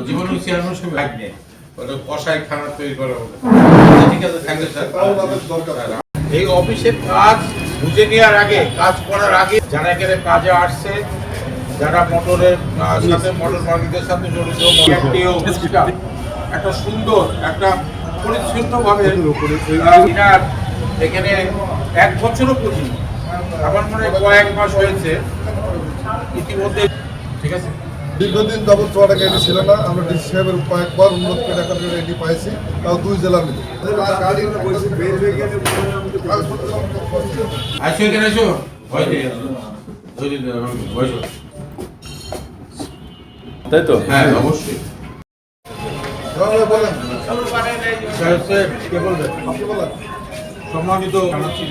জীবনের চেয়ারম্যান সঙ্গে লাগ নেই ওটা কষায় খানা তৈরি করা হবে। ঠিক আছে, থ্যাংক ইউ স্যার। এই অফিসের কাজ বুঝে নেওয়ার আগে, কাজ করার আগে যারা এখানে কাজে আসছে, যারা মোটরের সাথে মোটর মালিকদের সাথে জড়িত, একটা সুন্দর একটা পরিচ্ছন্নভাবে এখানে 1 বছরও পুঁজি আমার মনে হয় কয়েক মাস হয়েছে ইতিমধ্যে। ঠিক আছে, দীর্ঘদিন যাবত চুয়াডাঙ্গা এটি ছিল না। আমরা ডিসি সাহেবের কয়েকবার অনুরোধ করে টাকা এটি পাইছি, তাও 2 জেলা মিলে। আসো এখানে আসো, ভয় নেই, বসো। তাই তো? হ্যাঁ অবশ্যই। বলেন, কে বলবেন? আপনি বলেন। সম্মানিত জানাচ্ছি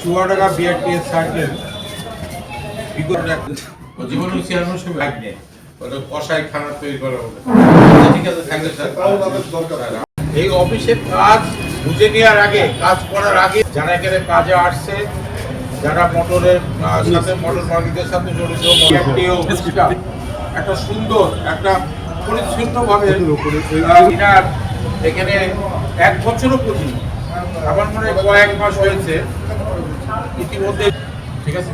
চুয়াডাঙ্গা বিআরটিএস সার্কেল জীবনের চেয়ারম্যান সঙ্গে লাগ নেই ওটা কষায় খানা তৈরি করা হবে। ঠিক আছে, থ্যাংক ইউ স্যার। এই অফিসের কাজ বুঝে নেওয়ার আগে, কাজ করার আগে যারা এখানে কাজে আসছে, যারা মোটরের সাথে মোটর মালিকদের সাথে জড়িত, একটা সুন্দর একটা পরিচ্ছন্নভাবে এখানে 1 বছরও পুঁজি আমার মনে হয় কয়েক মাস হয়েছে ইতিমধ্যে। ঠিক আছে।